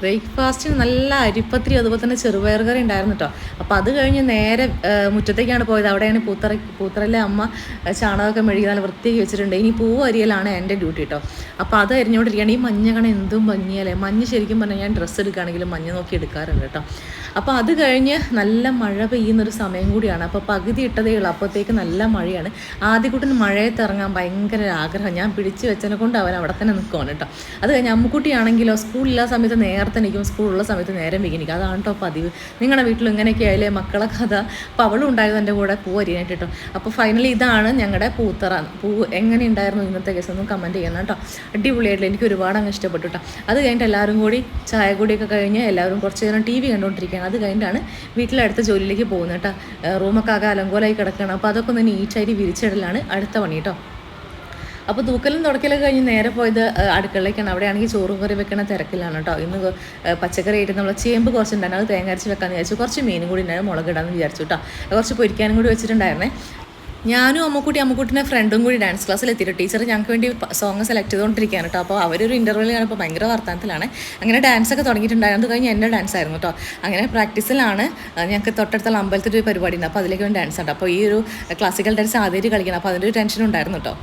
ബ്രേക്ക്ഫാസ്റ്റിന് നല്ല അരിപ്പത്തിരി അതുപോലെ തന്നെ ചെറുപയർ കറി ഉണ്ടായിരുന്നു കേട്ടോ. അപ്പോൾ അത് കഴിഞ്ഞ് നേരെ മുറ്റത്തേക്കാണ് പോയത്. അവിടെയാണ് പൂത്തറയിലെ അമ്മ ചാണകമൊക്കെ മെഴുകി നല്ല വൃത്തിയാക്കി വെച്ചിട്ടുണ്ട്. ഇനി പൂവ് അരിയലാണ് എൻ്റെ ഡ്യൂട്ടി കേട്ടോ. അപ്പോൾ അത് അരിഞ്ഞുകൊണ്ടിരിക്കുകയാണ്. ഈ മഞ്ഞ കണ എന്തും ഭംഗിയല്ലേ. മഞ്ഞ് ശരിക്കും പറഞ്ഞാൽ ഞാൻ ഡ്രസ്സ് എടുക്കുകയാണെങ്കിലും മഞ്ഞ് നോക്കി എടുക്കാറുണ്ട് കേട്ടോ. അപ്പോൾ അത് കഴിഞ്ഞ് നല്ല മഴ പെയ്യുന്നൊരു സമയം കൂടിയാണ്. അപ്പോൾ പകുതി ഇട്ടതേ ഉള്ളൂ, അപ്പോഴത്തേക്ക് നല്ല മഴയാണ്. ആദ്യക്കുട്ടിന് മഴയത്ത് ഇറങ്ങാൻ ഭയങ്കര ആഗ്രഹം. ഞാൻ പിടിച്ച് വെച്ചതിനെ കൊണ്ട് അവൻ അവിടെ തന്നെ നിൽക്കുവാണ് കേട്ടോ. അത് കഴിഞ്ഞ് അമ്മുക്കുട്ടിയാണെങ്കിലോ സ്കൂളില്ലാത്ത സമയത്ത് നേരത്തെ നിൽക്കും, സ്കൂളുള്ള സമയത്ത് നേരം വിഗണിക്കും. അതാണ് കേട്ടോ പതിവ്. നിങ്ങളുടെ വീട്ടിൽ ഇങ്ങനെയൊക്കെ ആയാലേ മക്കളെ കഥ. അപ്പോൾ അവളും ഉണ്ടായത് എൻ്റെ കൂടെ പൂ അരിയാനായിട്ട് കേട്ടോ. അപ്പോൾ ഫൈനലി ഇതാണ് ഞങ്ങളുടെ പൂത്തറ. പൂ എങ്ങനെ ഉണ്ടായിരുന്നു ഇന്നത്തെ കേസ് ഒന്നും കമൻറ്റ് ചെയ്യണം കേട്ടോ. അടിപൊളിയായിട്ടില്ല, എനിക്ക് ഒരുപാട് അങ്ങ് ഇഷ്ടപ്പെട്ടു കേട്ടോ. അത് കഴിഞ്ഞിട്ട് എല്ലാവരും കൂടി ചായ കൂടിയൊക്കെ കഴിഞ്ഞ് എല്ലാവരും കുറച്ച് നേരം TV കണ്ടുകൊണ്ടിരിക്കുകയാണ്. അത് കഴിഞ്ഞിട്ടാണ് വീട്ടിലടുത്ത ജോലിയിലേക്ക് പോകുന്നത് കേട്ടോ. റൂമൊക്കെ ആകെ അലങ്കോലായി കിടക്കുകയാണ്. അപ്പോൾ അതൊക്കെ ഒന്ന് നീറ്റായിട്ട് വിരിച്ചിടലാണ് അടുത്ത പണി കേട്ടോ. അപ്പോൾ തൂക്കലും തുടക്കലൊക്കെ കഴിഞ്ഞ് നേരെ പോയത് അടുക്കളയിലേക്കാണ്. അവിടെയാണെങ്കിൽ ചോറും കറി വെക്കണ തിരക്കിലാണ് കേട്ടോ. ഇന്ന് പച്ചക്കറി ആയിട്ട് നമ്മൾ ചേമ്പ് കുറച്ചുണ്ടായിരുന്നു, അത് തേങ്ങ അരച്ച് വെക്കാമെന്ന് വിചാരിച്ചു. കുറച്ച് മീനും കൂടി ഉണ്ടായിരുന്നു, മുളകിടാമെന്ന് വിചാരിച്ചു കേട്ടോ. കുറച്ച് പൊരിക്കാനും കൂടി വെച്ചിട്ടുണ്ടായിരുന്നേ. ഞാനും അമ്മുക്കുട്ടിൻ്റെ ഫ്രണ്ടും കൂടി ഡാൻസ് ക്ലാസ്സിൽ എത്തിയിട്ട് ടീച്ചർ ഞങ്ങൾക്ക് വേണ്ടി സോങ് സെലക്ട് ചെയ്തുകൊണ്ടിരിക്കുകയാണ് കേട്ടോ. അപ്പോൾ അവരൊരു ഇൻ്റർവ്യൂവിലാണ്, ഇപ്പോൾ ഭയങ്കര വർത്തമാനത്തിലാണ്. അങ്ങനെ ഡാൻസൊക്കെ തുടങ്ങിയിട്ടുണ്ടായിരുന്നു. അത് കഴിഞ്ഞ് എൻ്റെ ഡാൻസ് ആയിരുന്നു കേട്ടോ. അങ്ങനെ പ്രാക്ടീസിലാണ്. ഞങ്ങൾക്ക് തൊട്ടടുത്തുള്ള അമ്പലത്തിൽ ഒരു പരിപാടി ഉണ്ട്, അപ്പോൾ അതിലേക്ക് വേണ്ടി ഡാൻസ് ഉണ്ട്. അപ്പോൾ ഈ ഒരു ക്ലാസിക്കൽ ഡാൻസ് ആദ്യമായിട്ട് കളിക്കണം, അപ്പോൾ അതിൻ്റെ ഒരു ടെൻഷൻ ഉണ്ടായിരുന്നു കേട്ടോ.